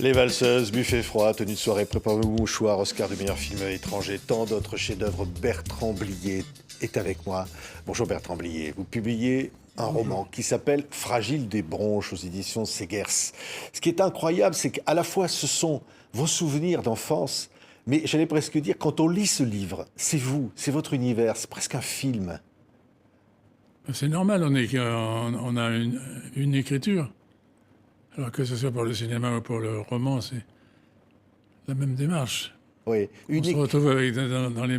Les valseuses, buffet froid, tenue de soirée, préparez-vous mouchoir, Oscar du meilleur film étranger, tant d'autres chefs-d'œuvre. Bertrand Blier est avec moi. Bonjour Bertrand Blier, vous publiez un roman qui s'appelle Fragile des bronches aux éditions Segers. Ce qui est incroyable, c'est qu'à la fois ce sont vos souvenirs d'enfance, mais j'allais presque dire, quand on lit ce livre, c'est vous, c'est votre univers, c'est presque un film. C'est normal, on a une écriture. Alors que ce soit pour le cinéma ou pour le roman, c'est la même démarche. Oui, On se retrouve dans les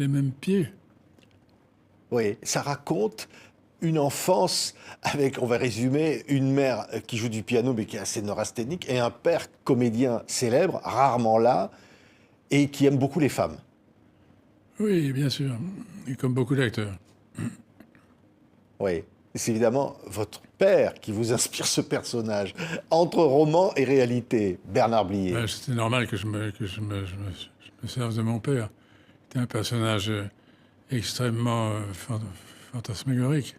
mêmes pieds. Oui, ça raconte une enfance avec, on va résumer, une mère qui joue du piano mais qui est assez neurasthénique et un père comédien célèbre, rarement là, et qui aime beaucoup les femmes. Oui, bien sûr. Et comme beaucoup d'acteurs. Oui, c'est évidemment votre père qui vous inspire ce personnage, entre roman et réalité, Bernard Blier. Ouais, c'était normal que je me serve de mon père. C'était un personnage extrêmement fantasmagorique.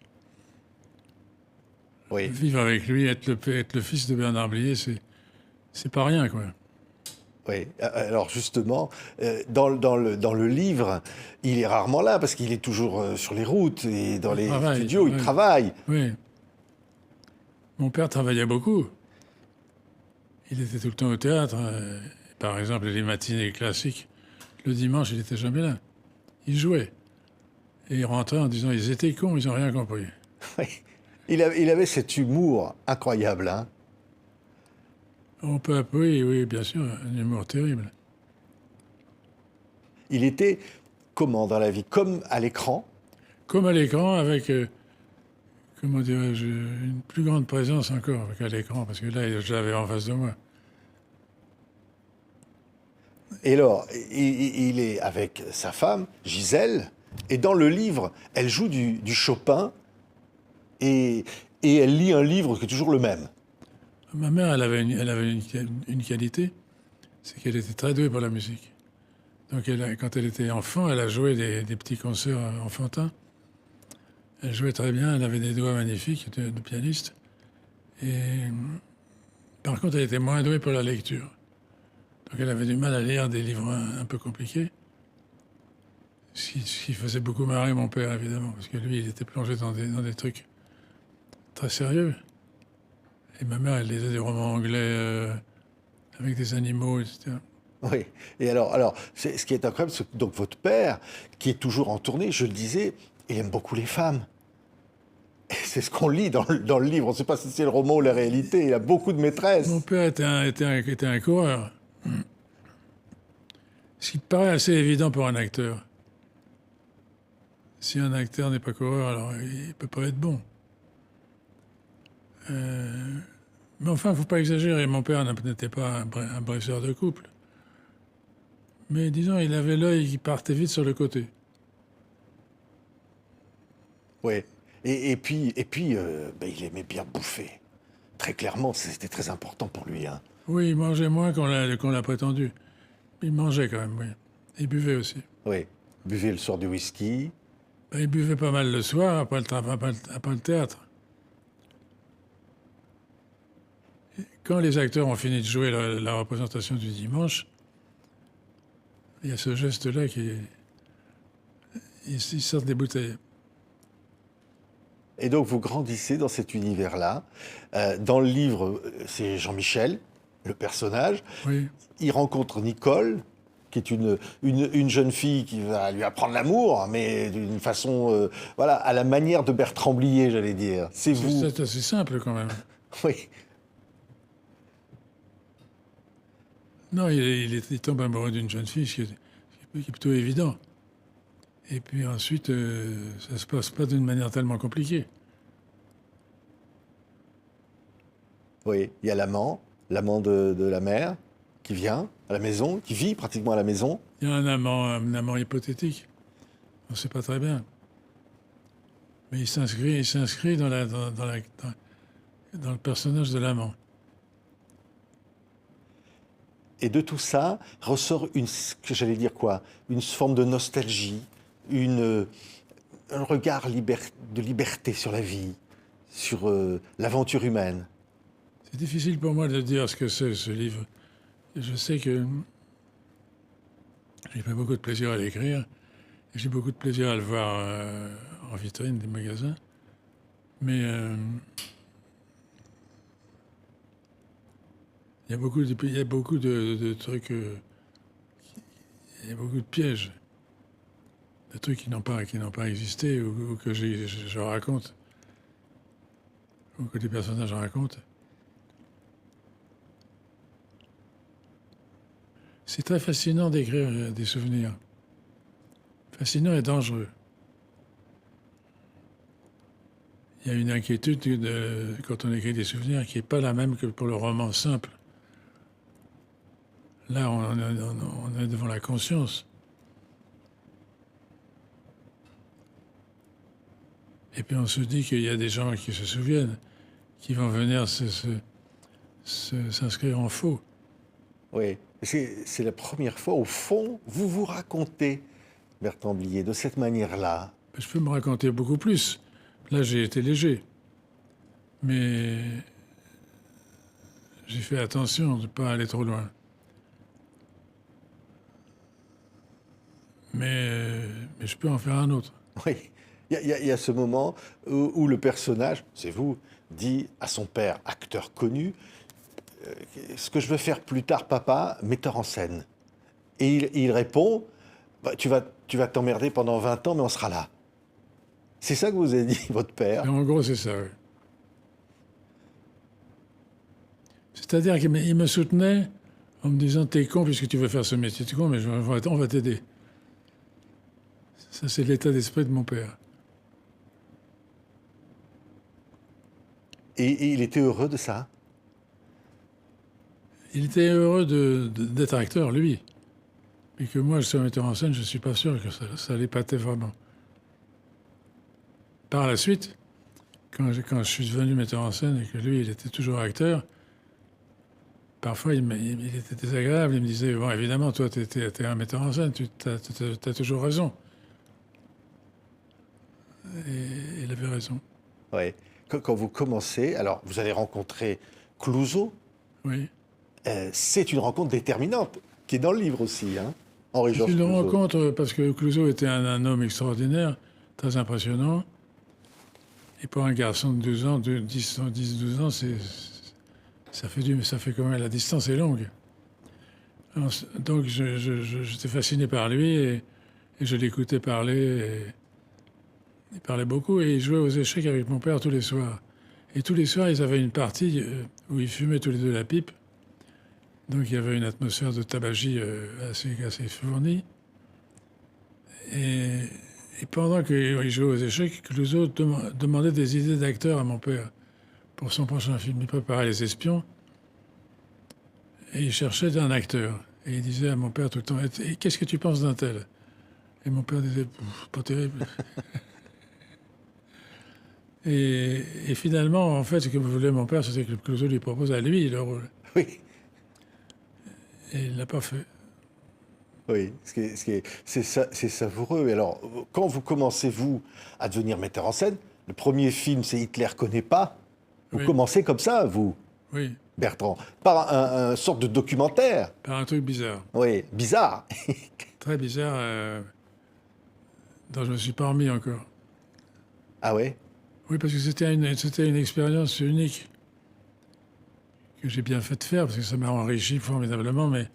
Oui, Vivre avec lui, être le fils de Bernard Blier, c'est pas rien, quoi. oui. Alors justement, dans le livre, il est rarement là parce qu'il est toujours sur les routes et dans les studios, il travaille. Oui. Mon père travaillait beaucoup. Il était tout le temps au théâtre. Par exemple, les matinées classiques, le dimanche, il n'était jamais là. Il jouait. Et il rentrait en disant, ils étaient cons, ils n'ont rien compris. Oui. Il avait cet humour incroyable, hein. On peut, oui, bien sûr, un humour terrible. Il était comment dans la vie? Comme à l'écran? Comme à l'écran, avec, comment dirais-je, une plus grande présence encore qu'à l'écran, parce que là, je l'avais en face de moi. Et alors, il est avec sa femme, Gisèle, et dans le livre, elle joue du Chopin, et elle lit un livre qui est toujours le même. Ma mère, elle avait une qualité, c'est qu'elle était très douée pour la musique. Donc, quand elle était enfant, elle a joué des petits concerts enfantins. Elle jouait très bien, elle avait des doigts magnifiques de pianiste. Et par contre, elle était moins douée pour la lecture. Donc, elle avait du mal à lire des livres un peu compliqués. Ce qui faisait beaucoup marrer mon père, évidemment, parce que lui, il était plongé dans des trucs très sérieux. Et ma mère, elle lisait des romans anglais avec des animaux, etc. Oui. Et alors ce qui est incroyable, c'est que donc votre père, qui est toujours en tournée, je le disais, il aime beaucoup les femmes. Et c'est ce qu'on lit dans le livre. On ne sait pas si c'est le roman ou la réalité. Il a beaucoup de maîtresses. Mon père était un coureur. Ce qui paraît assez évident pour un acteur. Si un acteur n'est pas coureur, alors il ne peut pas être bon. Mais enfin, il ne faut pas exagérer. Mon père n'était pas un briseur de couple. Mais disons, il avait l'œil qui partait vite sur le côté. Oui. Et puis ben, il aimait bien bouffer. Très clairement, c'était très important pour lui, hein. Oui, il mangeait moins qu'on l'a prétendu. Il mangeait quand même, oui. Il buvait aussi. Oui. Buvait le soir du whisky. Ben, il buvait pas mal le soir, après le théâtre. Quand les acteurs ont fini de jouer la représentation du dimanche, il y a ce geste-là ils sortent des bouteilles. Et donc vous grandissez dans cet univers-là. Dans le livre, c'est Jean-Michel, le personnage. Oui. Il rencontre Nicole, qui est une jeune fille qui va lui apprendre l'amour, mais d'une façon, voilà, à la manière de Bertrand Blier, j'allais dire. C'est vous. C'est assez simple quand même. Oui. Non, il tombe amoureux d'une jeune fille, ce qui est plutôt évident. Et puis ensuite, ça se passe pas d'une manière tellement compliquée. Oui, il y a l'amant de la mère, qui vient à la maison, qui vit pratiquement à la maison. Il y a un amant hypothétique. On ne sait pas très bien. Mais il s'inscrit dans le personnage de l'amant. Et de tout ça ressort que j'allais dire quoi? Une forme de nostalgie, un regard de liberté sur la vie, sur l'aventure humaine. C'est difficile pour moi de dire ce que c'est, ce livre. Je sais que j'ai pris beaucoup de plaisir à l'écrire. Et j'ai beaucoup de plaisir à le voir en vitrine des magasins. Mais il y a beaucoup de trucs, il y a beaucoup de pièges, de trucs qui n'ont pas existé ou que je raconte, ou que les personnages racontent. C'est très fascinant d'écrire des souvenirs. Fascinant et dangereux. Il y a une inquiétude quand on écrit des souvenirs qui n'est pas la même que pour le roman simple. Là, on est devant la conscience. Et puis on se dit qu'il y a des gens qui se souviennent, qui vont venir s'inscrire en faux. Oui, c'est la première fois, au fond, vous vous racontez, Bertrand Blier, de cette manière-là. Je peux me raconter beaucoup plus. Là, j'ai été léger. Mais j'ai fait attention de ne pas aller trop loin. Mais je peux en faire un autre. Oui, il y a ce moment où le personnage, c'est vous, dit à son père, acteur connu, ce que je veux faire plus tard, papa, metteur en scène. Et il répond, bah, tu vas t'emmerder pendant 20 ans, mais on sera là. C'est ça que vous avez dit, votre père. Et en gros, c'est ça, oui. C'est-à-dire qu'il me soutenait en me disant, t'es con puisque tu veux faire ce métier. T'es con, mais on va t'aider. Ça, c'est l'état d'esprit de mon père. Et il était heureux de ça. Il était heureux d'être acteur, lui. Et que moi, je sois metteur en scène, je ne suis pas sûr que ça l'épatait vraiment. Par la suite, quand je suis devenu metteur en scène et que lui, il était toujours acteur, parfois, il était désagréable. Il me disait, bon, évidemment, toi, tu es un metteur en scène, tu as toujours raison. Et il avait raison. Ouais. Quand vous commencez, alors vous allez rencontrer Clouzot. Oui. C'est une rencontre déterminante, qui est dans le livre aussi, hein, Henri-Georges C'est une Clouzot. rencontre parce que Clouzot était un homme extraordinaire, très impressionnant. Et pour un garçon de 12 ans, 10-12 ans, ça fait quand même, la distance est longue. Alors, donc j'étais fasciné par lui et je l'écoutais parler. Il parlait beaucoup et il jouait aux échecs avec mon père tous les soirs. Et tous les soirs, ils avaient une partie où ils fumaient tous les deux la pipe. Donc il y avait une atmosphère de tabagie assez fournie. Et pendant qu'il jouait aux échecs, Clouzot demandait des idées d'acteurs à mon père pour son prochain film. Il préparait Les Espions et il cherchait un acteur. Et il disait à mon père tout le temps, « Qu'est-ce que tu penses d'un tel ?» Et mon père disait, « Pas terrible. » Et finalement, en fait, ce que voulait mon père, c'était que Clouzot lui propose à lui le rôle. Oui, Et il ne l'a pas fait. oui. C'est savoureux. Et alors, quand vous commencez, vous, à devenir metteur en scène, le premier film, c'est Hitler connaît pas. Vous Oui. commencez comme ça, vous, Oui, Bertrand, par un sorte de documentaire. par un truc bizarre. Oui, bizarre. Très bizarre, dont je ne me suis pas remis encore. Ah ouais? Oui, parce que c'était une expérience unique que j'ai bien fait de faire, parce que ça m'a enrichi formidablement, mais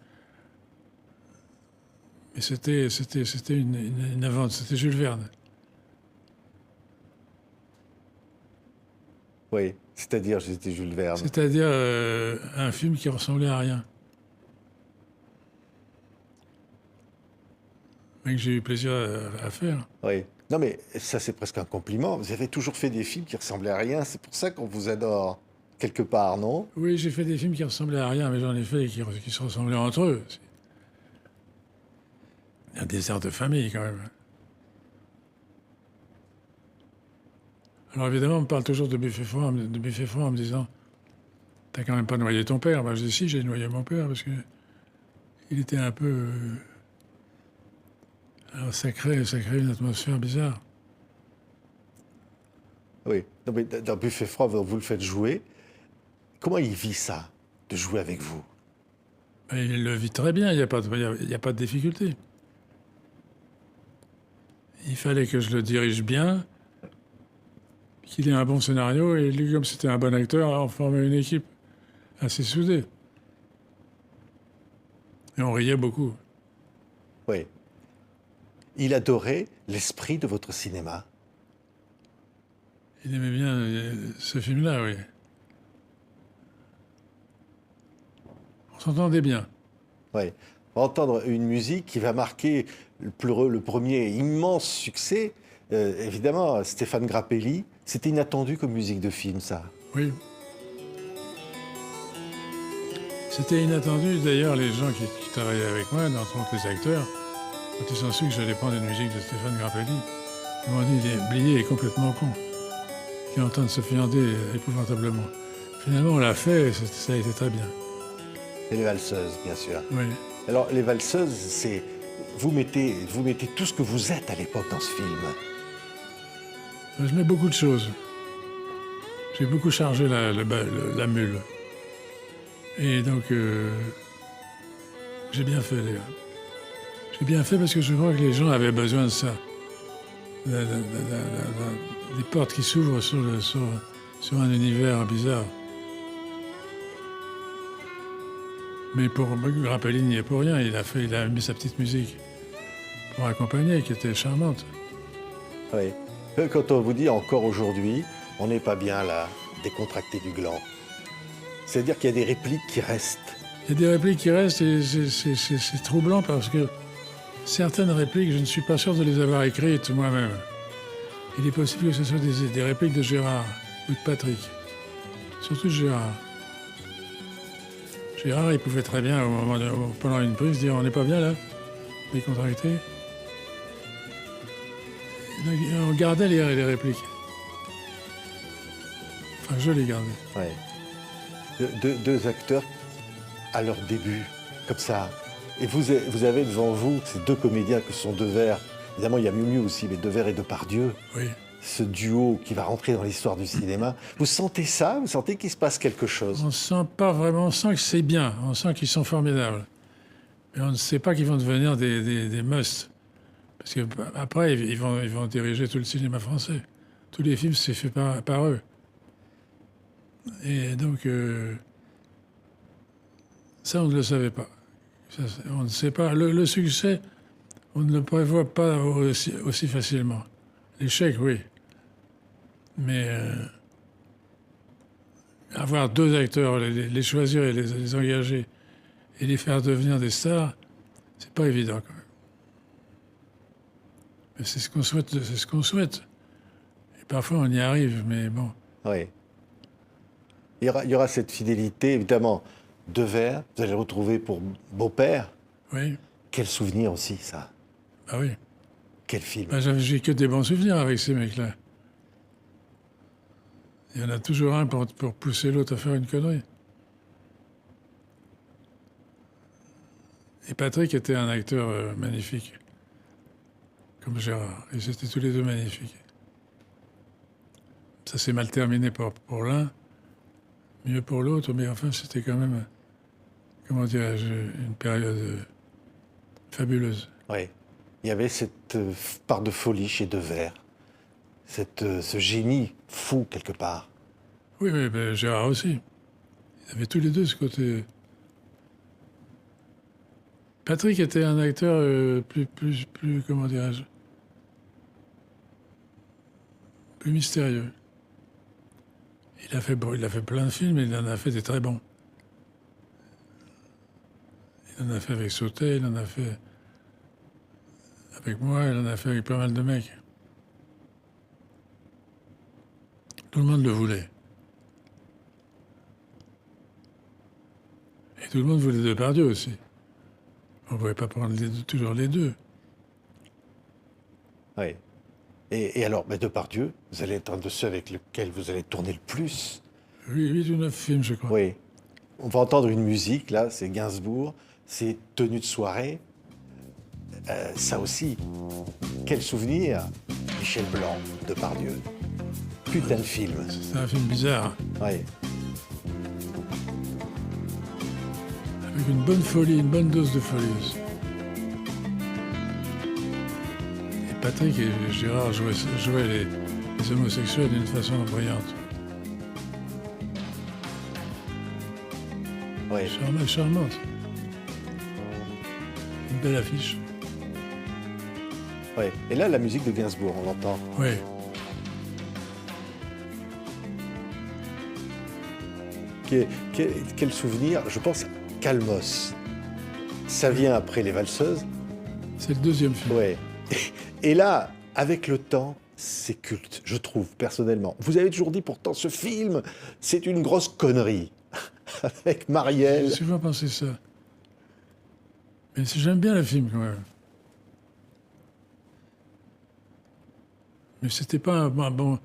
c'était une aventure, c'était Jules Verne. Oui, c'est-à-dire, j'étais Jules Verne. C'est-à-dire un film qui ressemblait à rien. Mais que j'ai eu plaisir à faire. Oui. Non, mais ça, c'est presque un compliment. Vous avez toujours fait des films qui ressemblaient à rien. C'est pour ça qu'on vous adore, quelque part, non? Oui, j'ai fait des films qui ressemblaient à rien, mais j'en ai fait qui se ressemblaient entre eux. Il y a des airs de famille, quand même. Alors évidemment, on me parle toujours de Buffet Froid en me disant « T'as quand même pas noyé ton père ?» Ben, je dis « Si, j'ai noyé mon père, parce que il était un peu... Alors ça crée une atmosphère bizarre. Oui. Non, mais dans Buffet froid, vous le faites jouer. Comment il vit ça, de jouer avec vous? Et il le vit très bien, il n'y a pas de difficulté. Il fallait que je le dirige bien, qu'il ait un bon scénario, et lui, comme c'était un bon acteur, on formait une équipe assez soudée. Et on riait beaucoup. Oui. Il adorait l'esprit de votre cinéma. Il aimait bien ce film-là, oui. On s'entendait bien. Oui. On va entendre une musique qui va marquer le premier immense succès. Évidemment, Stéphane Grappelli. C'était inattendu comme musique de film, ça. Oui. C'était inattendu. D'ailleurs, les gens qui travaillaient avec moi, notamment les acteurs, quand ils ont su que j'allais prendre une musique de Stéphane Grappelli, ils m'ont dit « Blier est complètement con. Il est en train de se fiander épouvantablement. » Finalement, on l'a fait et ça a été très bien. Et les valseuses, bien sûr. Oui. Alors, les valseuses, c'est... Vous mettez tout ce que vous êtes à l'époque dans ce film. Je mets beaucoup de choses. J'ai beaucoup chargé la mule. Et donc, j'ai bien fait, d'ailleurs. J'ai bien fait parce que je crois que les gens avaient besoin de ça. Des portes qui s'ouvrent sur un univers bizarre. Mais pour Grappelli n'y est pour rien. Il a mis sa petite musique pour accompagner, qui était charmante. Oui. Quand on vous dit encore aujourd'hui, on n'est pas bien là, décontracté du gland. C'est-à-dire qu'il y a des répliques qui restent. Il y a des répliques qui restent et c'est troublant parce que certaines répliques, je ne suis pas sûr de les avoir écrites moi-même. Il est possible que ce soit des répliques de Gérard ou de Patrick. Surtout de Gérard. Gérard, il pouvait très bien, pendant une prise, dire « on n'est pas bien là, décontracté ». On gardait les répliques. Enfin, je les gardais. Ouais. Deux acteurs à leur début, comme ça. Et vous avez devant vous ces deux comédiens que sont Devers. Évidemment, il y a Miu Miu aussi, mais Devers et Depardieu. Oui. Ce duo qui va rentrer dans l'histoire du cinéma. Vous sentez ça? Vous sentez qu'il se passe quelque chose? On ne sent pas vraiment, on sent que c'est bien, on sent qu'ils sont formidables. Mais on ne sait pas qu'ils vont devenir des musts. Parce qu'après, ils vont diriger tout le cinéma français. Tous les films, c'est fait par eux. Et donc, ça, on ne le savait pas. Ça, on ne sait pas. Le succès, on ne le prévoit pas aussi facilement. L'échec, oui. Mais avoir deux acteurs, les choisir et les engager et les faire devenir des stars, c'est pas évident quand même. Mais c'est ce qu'on souhaite, c'est ce qu'on souhaite. Et parfois on y arrive, mais bon. Oui. Il y aura cette fidélité, évidemment. Devers, vous allez le retrouver pour Beau-père. Oui. Quel souvenir aussi, ça. Ah oui. Quel film. Ben, j'ai que des bons souvenirs avec ces mecs-là. Il y en a toujours un pour pousser l'autre à faire une connerie. Et Patrick était un acteur magnifique, comme Gérard. Et c'était tous les deux magnifiques. Ça s'est mal terminé pour l'un, mieux pour l'autre, mais enfin, c'était quand même, comment dirais-je, une période fabuleuse. Oui. Il y avait cette part de folie chez Devers. Ce génie fou, quelque part. Oui, mais ben, Gérard aussi. Ils avaient tous les deux ce côté. Patrick était un acteur plus, comment dirais-je, plus mystérieux. Il a fait plein de films, et il en a fait des très bons. Il en a fait avec Sautet, il en a fait avec moi, il en a fait avec pas mal de mecs. Tout le monde le voulait. Et tout le monde voulait Depardieu aussi. On ne pouvait pas prendre toujours les deux. Oui. Et alors, Depardieu, vous allez être un de ceux avec lesquels vous allez tourner le plus. 8 ou 9 films, je crois. Oui. On va entendre une musique, là, c'est Gainsbourg, c'est Tenue de soirée. Ça aussi, quel souvenir. Michel Blanc, Depardieu. Putain de film. C'est un film bizarre. Oui. avec une bonne folie, une bonne dose de folie aussi. Et Patrick et Gérard jouaient les homosexuels d'une façon brillante. Ouais. Charmante. Une belle affiche. Ouais. Et là, la musique de Gainsbourg, on l'entend. Oui. Quel souvenir? Je pense Calmos. Ça vient après Les Valseuses. C'est le deuxième film. Ouais. Et là, avec le temps, c'est culte, je trouve, personnellement. Vous avez toujours dit pourtant, ce film, c'est une grosse connerie. Avec Marielle. J'ai souvent pensé ça. Mais j'aime bien le film quand même. Mais c'était pas un bon,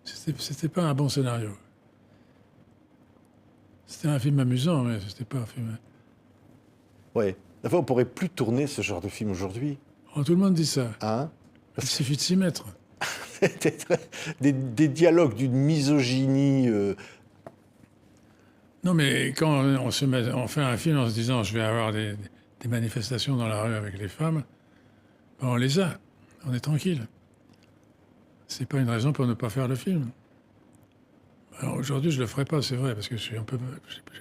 c'était pas un bon scénario. C'était un film amusant, mais c'était pas un film. Ouais. Enfin, on pourrait plus tourner ce genre de film aujourd'hui. Oh, tout le monde dit ça. Hein? Il suffit de s'y mettre. des dialogues d'une misogynie. Non, mais quand on fait un film en se disant je vais avoir des manifestations dans la rue avec les femmes, ben on les a. On est tranquille. C'est pas une raison pour ne pas faire le film. Alors aujourd'hui, je le ferai pas, c'est vrai, parce que j'ai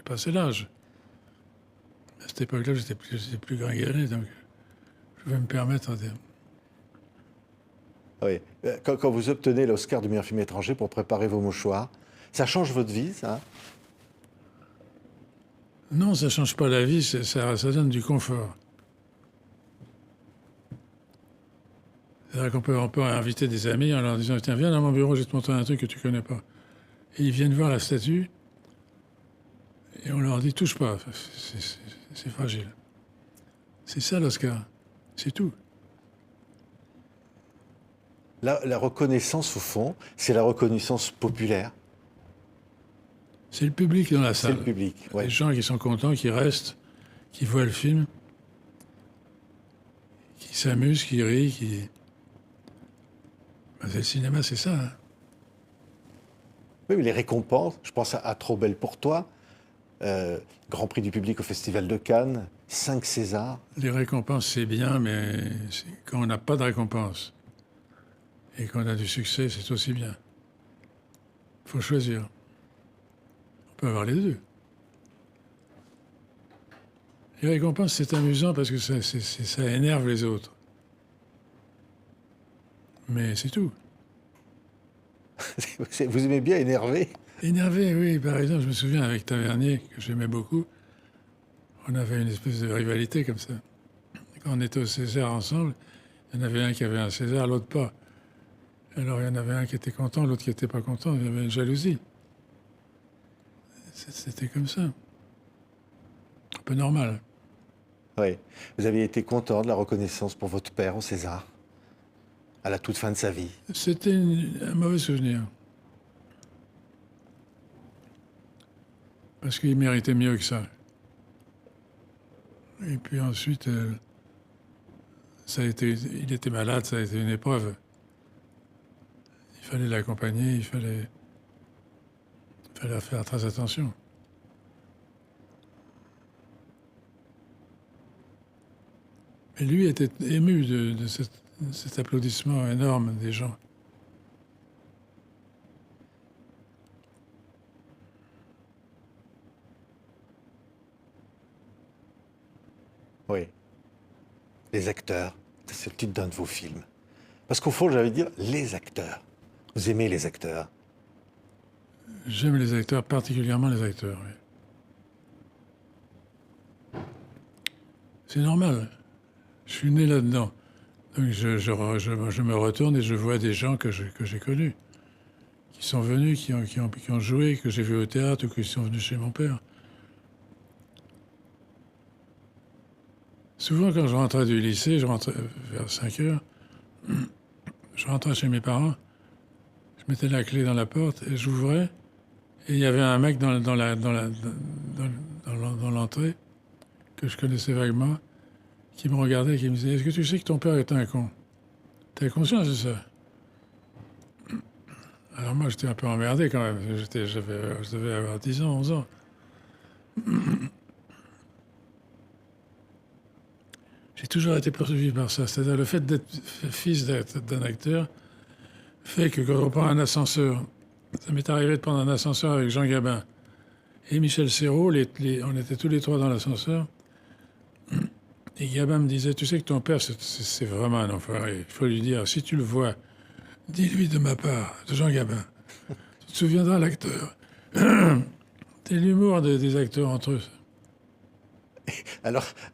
passé l'âge. À cette époque-là, j'étais plus gringalet, donc je vais me permettre de... Oui. Quand vous obtenez l'Oscar du meilleur film étranger pour préparer vos mouchoirs, ça change votre vie, ça? Non, ça change pas la vie, ça donne du confort. C'est-à-dire on peut inviter des amis en leur disant tiens, viens dans mon bureau, je vais te montrer un truc que tu connais pas. Et ils viennent voir la statue et on leur dit touche pas, c'est fragile. C'est ça l'Oscar, c'est tout. La reconnaissance, au fond, c'est la reconnaissance populaire. C'est le public dans la salle. C'est le public, ouais. Les gens qui sont contents, qui restent, qui voient le film, qui s'amusent, qui rient, qui... Ben, le cinéma, c'est ça. Hein. Oui, mais les récompenses, je pense à Trop belle pour toi, Grand Prix du public au Festival de Cannes, 5 Césars. Les récompenses, c'est bien, mais quand on n'a pas de récompense et qu'on a du succès, c'est aussi bien. Il faut choisir. On peut avoir les deux. Les récompenses, c'est amusant parce que ça énerve les autres. Mais c'est tout. Vous aimez bien énerver? Énervé, oui. Par exemple, je me souviens avec Tavernier, que j'aimais beaucoup, on avait une espèce de rivalité comme ça. Quand on était au César ensemble, il y en avait un qui avait un César, l'autre pas. Alors il y en avait un qui était content, l'autre qui n'était pas content. Il y avait une jalousie. C'était comme ça. Un peu normal. Oui. Vous aviez été content de la reconnaissance pour votre père au César, à la toute fin de sa vie. C'était un mauvais souvenir. Parce qu'il méritait mieux que ça. Et puis ensuite, il était malade, ça a été une épreuve. Il fallait l'accompagner, il fallait faire très attention. Mais lui était ému de cet applaudissement énorme des gens. Oui. Les acteurs, c'est le titre d'un de vos films. Parce qu'au fond, j'allais dire les acteurs. Vous aimez les acteurs? J'aime les acteurs, particulièrement les acteurs, oui. C'est normal. Je suis né là-dedans. Donc je me retourne et je vois des gens que j'ai connus, qui sont venus, qui ont joué, que j'ai vu au théâtre ou qui sont venus chez mon père. Souvent, quand je rentrais du lycée, je rentrais vers 5 heures, je rentrais chez mes parents, je mettais la clé dans la porte et j'ouvrais, et il y avait un mec dans l'entrée, que je connaissais vaguement, qui me regardait et qui me disait « Est-ce que tu sais que ton père est un con? T'as conscience de ça ?» Alors moi, j'étais un peu emmerdé quand même. Je devais avoir 10 ans, 11 ans. toujours été poursuivi par ça. C'est-à-dire le fait d'être fils d'un acteur fait que quand on prend un ascenseur, ça m'est arrivé de prendre un ascenseur avec Jean Gabin et Michel Serrault, on était tous les trois dans l'ascenseur, et Gabin me disait, tu sais que ton père, c'est vraiment un enfoiré. Il faut lui dire, si tu le vois, dis-lui de ma part, de Jean Gabin. Tu te souviendras, l'acteur. C'est l'humour des acteurs entre eux.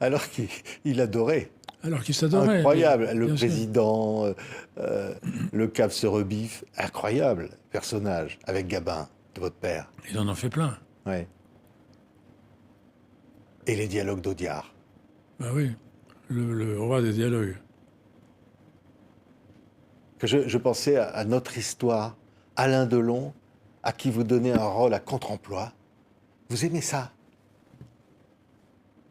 Alors qu'il adorait. Alors qu'ils s'adoraient. Incroyable. Le bien sûr. président, le cave se rebiffe. Incroyable personnage avec Gabin, de votre père. Ils en ont fait plein. Ouais. Et les dialogues d'Audiard. Bah oui, le roi des dialogues. Que je pensais à notre histoire, Alain Delon, à qui vous donnez un rôle à contre-emploi. Vous aimez ça?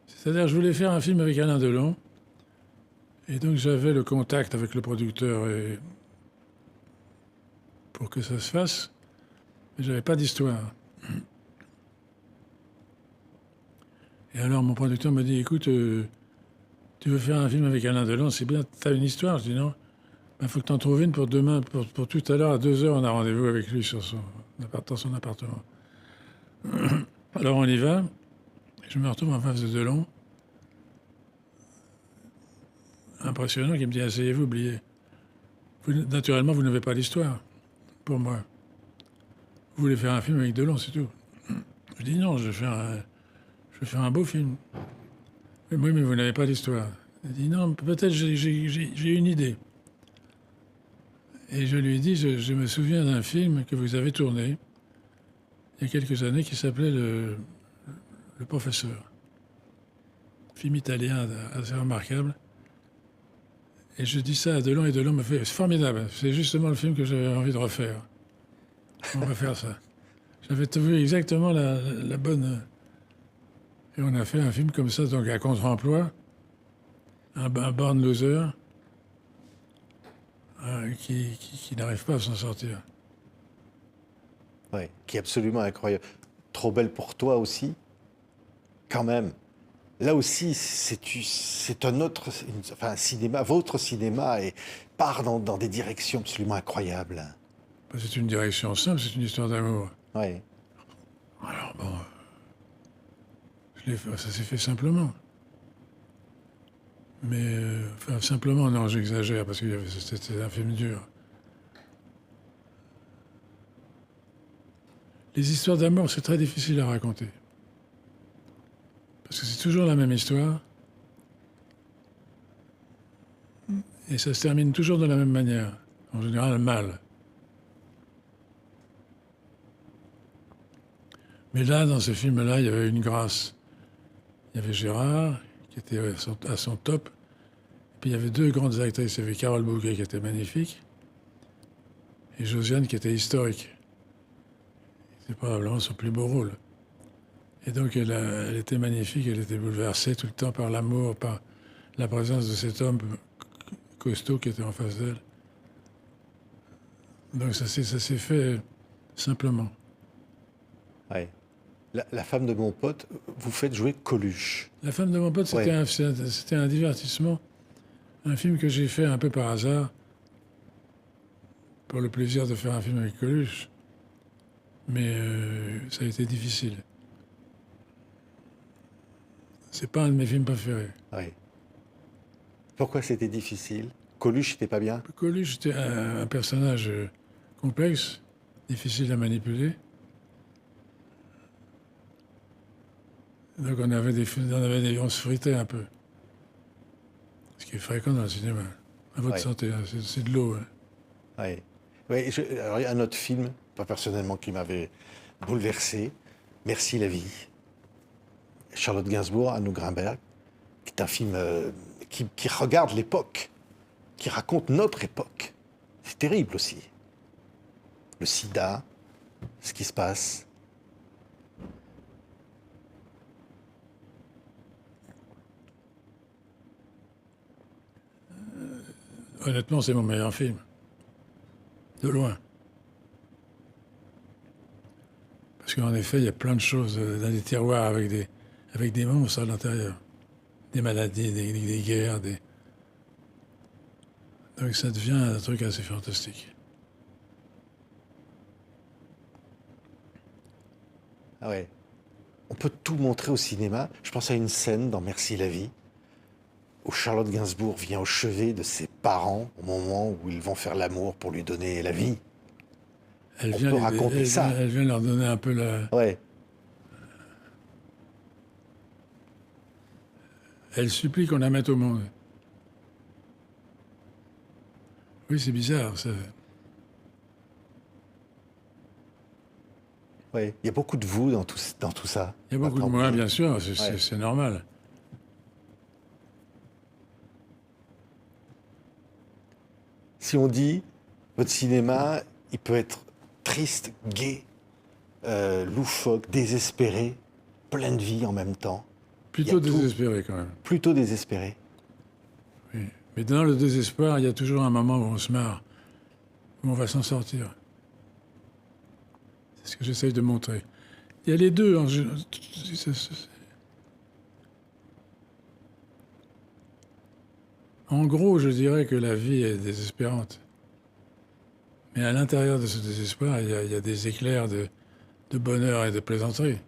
C'est-à-dire, je voulais faire un film avec Alain Delon, et donc j'avais le contact avec le producteur pour que ça se fasse, mais j'avais pas d'histoire. Et alors mon producteur me dit, écoute, tu veux faire un film avec Alain Delon, c'est bien, t'as une histoire? Je dis non. Il faut que tu en trouves une pour demain, pour tout à l'heure, à 2h, on a rendez-vous avec lui dans son appartement. Alors on y va, et je me retrouve en face de Delon. Impressionnant, qui me dit, asseyez-vous, oubliez. Naturellement, vous n'avez pas l'histoire, pour moi. Vous voulez faire un film avec Delon, c'est tout. Je dis non, je vais faire un beau film. Oui, mais vous n'avez pas l'histoire. Il dit non, peut-être j'ai une idée. Et je lui ai dit, je me souviens d'un film que vous avez tourné il y a quelques années qui s'appelait Le Professeur. Film italien assez remarquable. Et je dis ça à Delon et Delon me fait, c'est formidable, c'est justement le film que j'avais envie de refaire. On va faire ça. J'avais trouvé exactement la bonne... Et on a fait un film comme ça, donc à contre-emploi, un born loser, qui n'arrive pas à s'en sortir. Oui, qui est absolument incroyable. Trop belle pour toi aussi, quand même. Là aussi, c'est un autre, enfin, un cinéma, votre cinéma, et part dans des directions absolument incroyables. C'est une direction simple, c'est une histoire d'amour. Oui. Alors bon, ça s'est fait simplement. Mais, enfin, simplement, non, j'exagère, parce que c'était un film dur. Les histoires d'amour, c'est très difficile à raconter. Parce que c'est toujours la même histoire. Et ça se termine toujours de la même manière. En général, mal. Mais là, dans ce film-là, il y avait une grâce. Il y avait Gérard, qui était à son top. Et puis il y avait deux grandes actrices. Il y avait Carole Bouquet, qui était magnifique. Et Josiane, qui était historique. C'est probablement son plus beau rôle. Et donc elle était magnifique, elle était bouleversée tout le temps par l'amour, par la présence de cet homme costaud qui était en face d'elle. Donc ça s'est fait simplement. Oui. La femme de mon pote, vous faites jouer Coluche. La femme de mon pote, c'était un divertissement, un film que j'ai fait un peu par hasard, pour le plaisir de faire un film avec Coluche. Mais ça a été difficile. C'est pas un de mes films préférés. Oui. Pourquoi c'était difficile? Coluche n'était pas bien? Coluche était un personnage complexe, difficile à manipuler. Donc on se fritait un peu. Ce qui est fréquent dans le cinéma. À votre santé, hein, c'est de l'eau. Hein. Oui. Oui, alors il y a un autre film, pas personnellement, qui m'avait bouleversé, Merci la vie. Charlotte Gainsbourg, Arnaud Grimberg, qui est un film qui regarde l'époque, qui raconte notre époque. C'est terrible aussi. Le sida, ce qui se passe. Honnêtement, c'est mon meilleur film. De loin. Parce qu'en effet, il y a plein de choses dans les tiroirs avec des monstres à l'intérieur. des maladies, des guerres. Donc ça devient un truc assez fantastique. Ah ouais. On peut tout montrer au cinéma. Je pense à une scène dans Merci la vie, où Charlotte Gainsbourg vient au chevet de ses parents au moment où ils vont faire l'amour pour lui donner la vie. Elle On vient, peut raconter ça. elle vient leur donner un peu la... Ouais, Elle supplie qu'on la mette au monde. Oui, c'est bizarre, ça. ouais. Il y a beaucoup de vous dans tout ça. Il y a beaucoup de Bertrand moi, Blier. bien sûr, Ouais. c'est normal. Si on dit, votre cinéma, il peut être triste, gai, loufoque, désespéré, plein de vie en même temps. Il y a Plutôt tout. désespéré, quand même. Plutôt désespéré. Oui. Mais dans le désespoir, il y a toujours un moment où on se marre, où on va s'en sortir. C'est ce que j'essaye de montrer. Il y a les deux. En gros, je dirais que la vie est désespérante. Mais à l'intérieur de ce désespoir, il y a des éclairs de bonheur et de plaisanterie.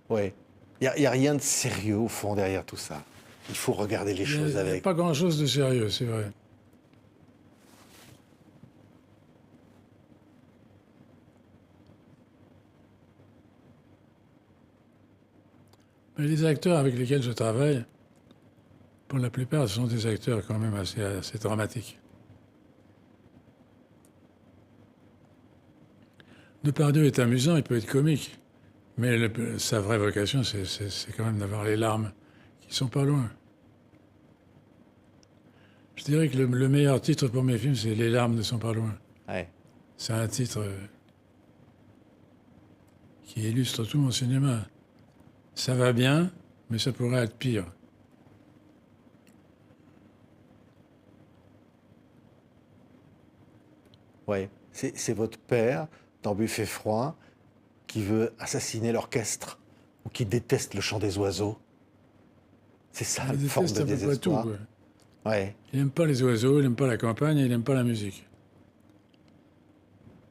Ouais. Il y a rien de sérieux au fond derrière tout ça. Il faut regarder les choses Il n'y a avec. pas grand-chose de sérieux, c'est vrai. Mais les acteurs avec lesquels je travaille, pour la plupart, ce sont des acteurs quand même assez dramatiques. Depardieu est amusant, il peut être comique. Mais sa vraie vocation, c'est quand même d'avoir les larmes qui sont pas loin. Je dirais que le meilleur titre pour mes films, c'est Les larmes ne sont pas loin. Ouais. C'est un titre qui illustre tout mon cinéma. Ça va bien, mais ça pourrait être pire. Ouais. C'est votre père, dans Buffet froid, qui veut assassiner l'orchestre ou qui déteste le chant des oiseaux. C'est ça, Il une forme déteste de à peu près tout, désespoir. quoi. Ouais. Il n'aime pas les oiseaux, il n'aime pas la campagne, et il n'aime pas la musique.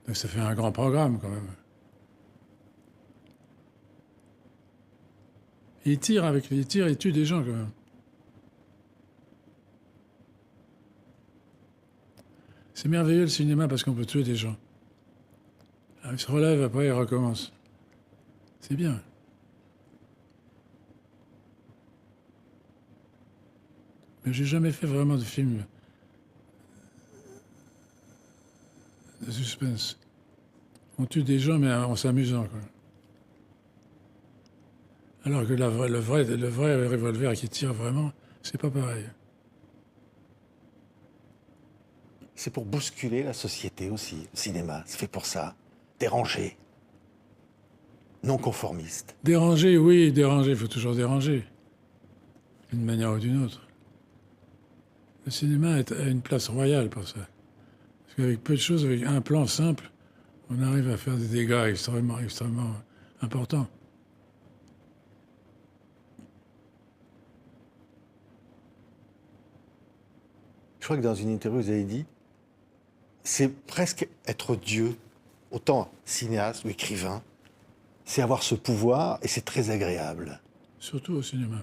Donc ça fait un grand programme, quand même. Et il tire, il tue des gens, quand même. C'est merveilleux le cinéma parce qu'on peut tuer des gens. Alors, il se relève, après il recommence. C'est bien. Mais j'ai jamais fait vraiment de film de suspense. On tue des gens, mais en s'amusant, quoi. Alors que le vrai revolver qui tire vraiment, c'est pas pareil. C'est pour bousculer la société aussi, le cinéma. C'est fait pour ça. Déranger. Non conformiste. Déranger, oui, déranger, il faut toujours déranger. D'une manière ou d'une autre. Le cinéma a une place royale pour ça. Parce qu'avec peu de choses, avec un plan simple, on arrive à faire des dégâts extrêmement, extrêmement importants. Je crois que dans une interview, vous avez dit, c'est presque être Dieu, autant cinéaste ou écrivain, c'est avoir ce pouvoir et c'est très agréable. Surtout au cinéma.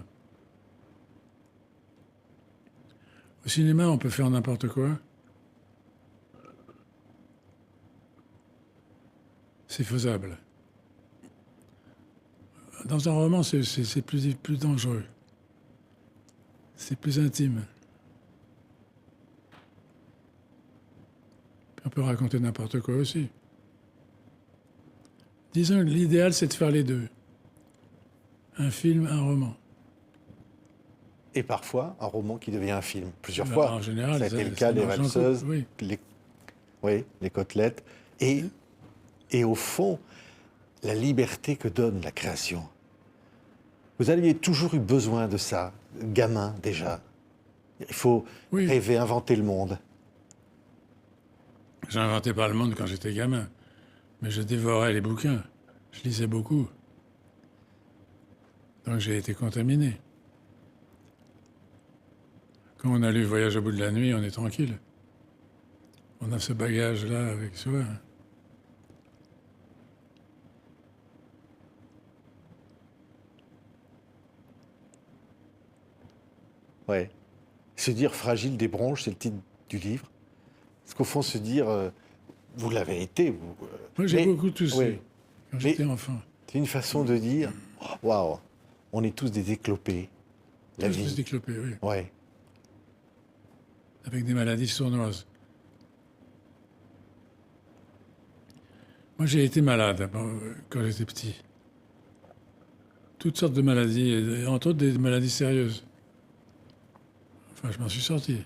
Au cinéma, on peut faire n'importe quoi. C'est faisable. Dans un roman, c'est plus dangereux. C'est plus intime. Puis on peut raconter n'importe quoi aussi. Disons, l'idéal, c'est de faire les deux. Un film, un roman. Et parfois, un roman qui devient un film. Plusieurs Ben, fois. en général, ça a été ça- le cas ça des marche en couple, valseuses, oui. oui, les côtelettes. Et au fond, la liberté que donne la création. Vous aviez toujours eu besoin de ça, gamin déjà. Il faut Oui. rêver, inventer le monde. J'inventais pas le monde quand j'étais gamin. Mais je dévorais les bouquins. Je lisais beaucoup. Donc j'ai été contaminé. Quand on a lu Voyage au bout de la nuit, on est tranquille. On a ce bagage-là avec soi. Ouais. Se dire fragile des bronches, c'est le titre du livre. Parce qu'au fond, se dire, vous l'avez été, vous. Moi, j'ai Mais- beaucoup toussé oui. quand Mais- j'étais enfant. C'est une façon de dire, waouh, on est tous des éclopés. La Tous vie. déclopés, oui. Ouais. Avec des maladies sournoises. Moi, j'ai été malade quand j'étais petit. Toutes sortes de maladies, et entre autres des maladies sérieuses. Enfin, je m'en suis sorti.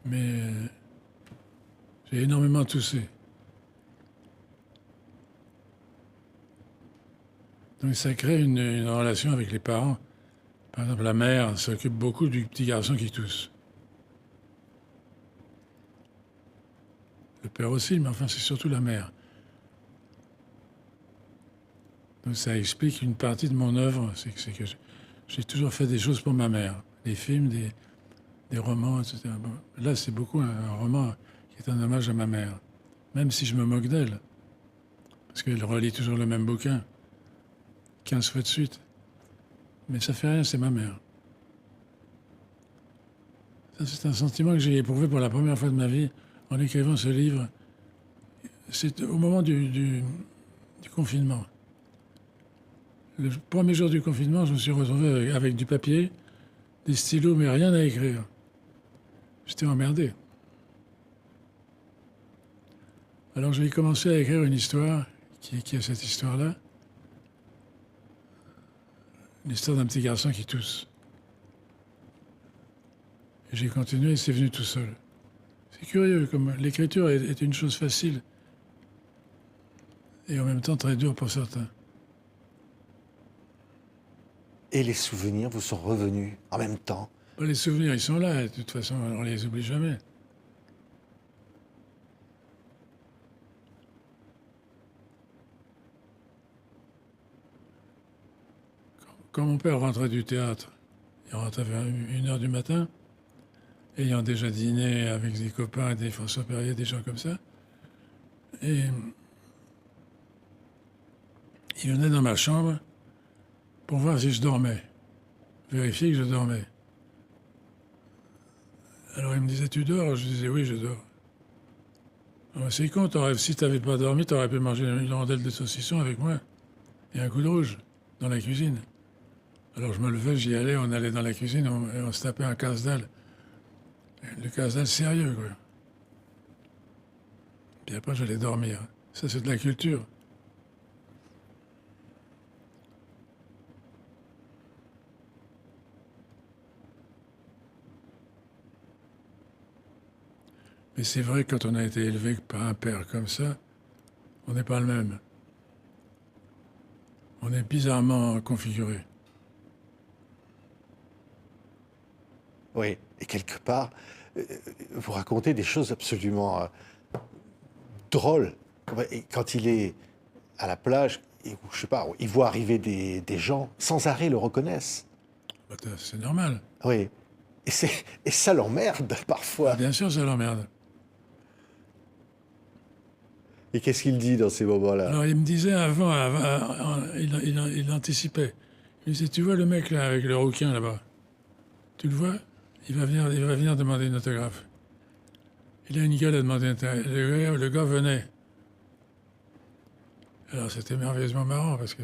Mais j'ai énormément toussé. Donc ça crée une relation avec les parents. Par exemple, la mère s'occupe beaucoup du petit garçon qui tousse. Le père aussi, mais enfin, c'est surtout la mère. Donc ça explique une partie de mon œuvre, c'est que j'ai toujours fait des choses pour ma mère. Des films, des romans, etc. Bon, là, c'est beaucoup un roman qui est un hommage à ma mère. Même si je me moque d'elle. Parce qu'elle relit toujours le même bouquin. 15 fois de suite. Mais ça fait rien, c'est ma mère. Ça, c'est un sentiment que j'ai éprouvé pour la première fois de ma vie en écrivant ce livre. C'est au moment du confinement. Le premier jour du confinement, je me suis retrouvé avec du papier, des stylos, mais rien à écrire. J'étais emmerdé. Alors j'ai commencé à écrire une histoire qui est cette histoire-là. L'histoire d'un petit garçon qui tousse. Et j'ai continué et c'est venu tout seul. C'est curieux, comme l'écriture est une chose facile et en même temps très dure pour certains. Et les souvenirs vous sont revenus en même temps. Les souvenirs, ils sont là, de toute façon, on ne les oublie jamais. Quand mon père rentrait du théâtre, il rentrait vers 1h du matin, ayant déjà dîné avec des copains, des François Perrier, des gens comme ça. Et il venait dans ma chambre pour voir si je dormais, vérifier que je dormais. Alors il me disait, tu dors? Je disais, oui, je dors. Alors, c'est con, si tu n'avais pas dormi, tu aurais pu manger une rondelle de saucisson avec moi et un coup de rouge dans la cuisine. Alors je me levais, j'y allais, on allait dans la cuisine, on se tapait un casse-dalle. Le casse-dalle sérieux, quoi. Puis après, j'allais dormir. Ça, c'est de la culture. Mais c'est vrai que quand on a été élevé par un père comme ça, on n'est pas le même. On est bizarrement configuré. Oui. Et quelque part, vous racontez des choses absolument drôles. Et quand il est à la plage, et, je sais pas, il voit arriver des gens, sans arrêt le reconnaissent. Bah, c'est normal. Oui. Et ça l'emmerde parfois. Bien sûr, ça l'emmerde. Et qu'est-ce qu'il dit dans ces moments-là? Alors, il me disait il anticipait. Il disait, tu vois le mec là, avec le rouquin là-bas? Tu le vois? Il va venir demander une autographe. Il a une gueule à demander une autographe. Le gars venait. Alors, c'était merveilleusement marrant parce que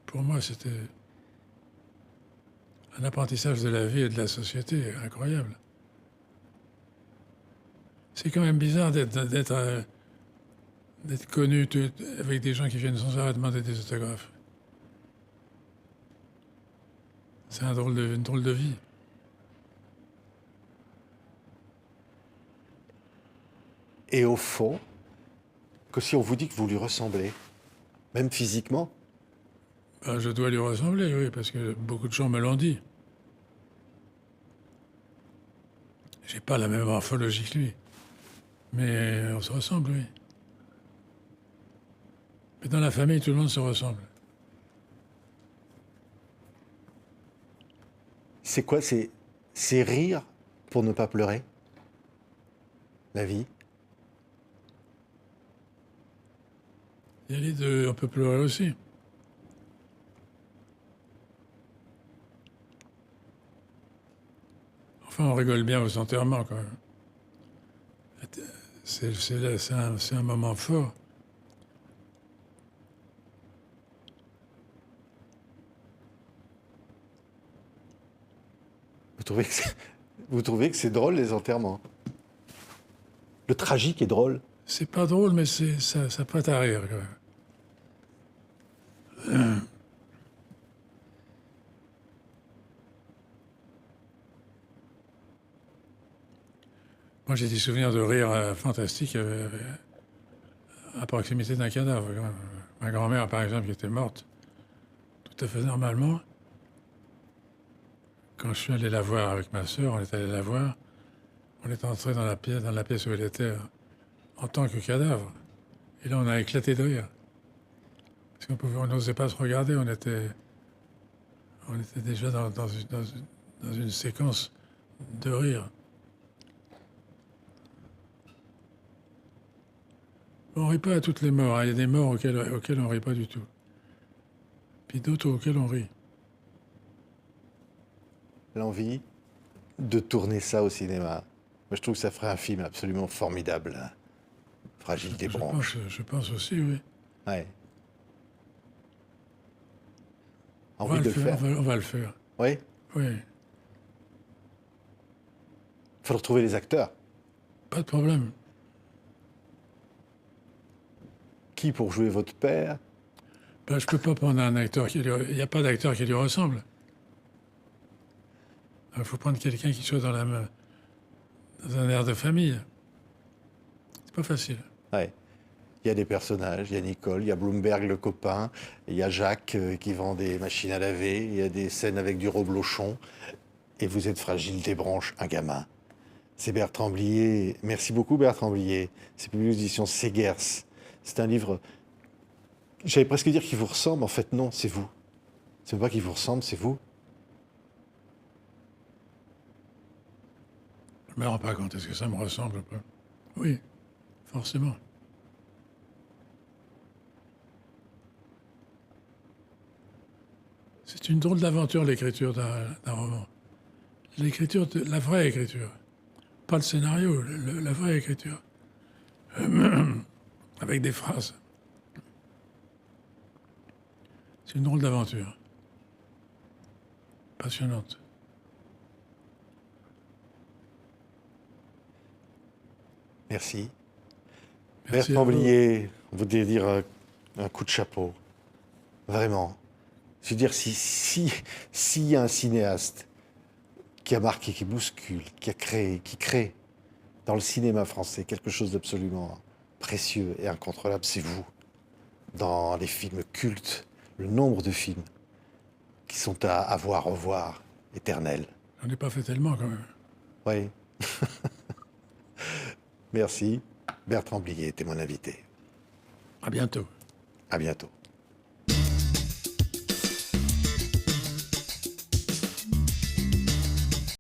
pour moi, c'était un apprentissage de la vie et de la société incroyable. C'est quand même bizarre d'être connu avec des gens qui viennent sans arrêt demander des autographes. C'est une drôle de vie. Et au fond, que si on vous dit que vous lui ressemblez, même physiquement, Ben, je dois lui ressembler, oui, parce que beaucoup de gens me l'ont dit. J'ai pas la même morphologie que lui. Mais on se ressemble, oui. Mais dans la famille, tout le monde se ressemble. C'est quoi? C'est rire pour ne pas pleurer? La vie? Il y a les deux, on peut pleurer aussi. Enfin, on rigole bien aux enterrements quand même. C'est un moment fort. Vous trouvez que vous trouvez que c'est drôle, les enterrements? Le tragique est drôle. C'est pas drôle, mais ça prête à rire quand même. Moi, j'ai des souvenirs de rire fantastiques à proximité d'un cadavre. Quand même. Ma grand-mère, par exemple, qui était morte tout à fait normalement, quand je suis allé la voir avec ma sœur, on est allé la voir, on est entré dans la pièce où elle était en tant que cadavre. Et là, on a éclaté de rire. Parce on n'osait pas se regarder, on était déjà dans une séquence de rire. On ne rit pas à toutes les morts, hein. Il y a des morts auxquelles on ne rit pas du tout. Puis d'autres auxquelles on rit. L'envie de tourner ça au cinéma. Moi, je trouve que ça ferait un film absolument formidable, hein. Fragile des branches. Je pense aussi, oui. Ouais. On Envie va de le le faire, faire. on va le faire. Oui. Oui, Il faut retrouver les acteurs. pas de problème. Qui pour jouer votre père? Ben, je ne peux pas prendre un acteur il n'y a pas d'acteur qui lui ressemble. Il faut prendre quelqu'un qui soit dans un air de famille. C'est pas facile. Ouais. Il y a des personnages, il y a Nicole, il y a Bloomberg le copain, il y a Jacques qui vend des machines à laver, il y a des scènes avec du reblochon, et vous êtes Fragile des branches, un gamin. C'est Bertrand Blier. Merci beaucoup Bertrand Blier. C'est publié aux éditions Segers. C'est un livre, j'allais presque dire qu'il vous ressemble, en fait non, c'est vous. C'est même pas qu'il vous ressemble, c'est vous. Je me rends pas compte, est-ce que ça me ressemble ou pas? Oui, forcément. C'est une drôle d'aventure, l'écriture d'un roman. La vraie écriture. Pas le scénario, la vraie écriture. Avec des phrases. C'est une drôle d'aventure. Passionnante. Merci. Merci Bertrand à vous. Blier, on voudrait dire un coup de chapeau. Vraiment. Je veux dire, s'il y a un cinéaste qui a marqué, qui bouscule, qui crée dans le cinéma français quelque chose d'absolument précieux et incontrôlable, c'est vous. Dans les films cultes, le nombre de films qui sont à voir, revoir, éternels. J'en ai pas fait tellement quand même. Oui. Merci. Bertrand Blier était mon invité. À bientôt. À bientôt.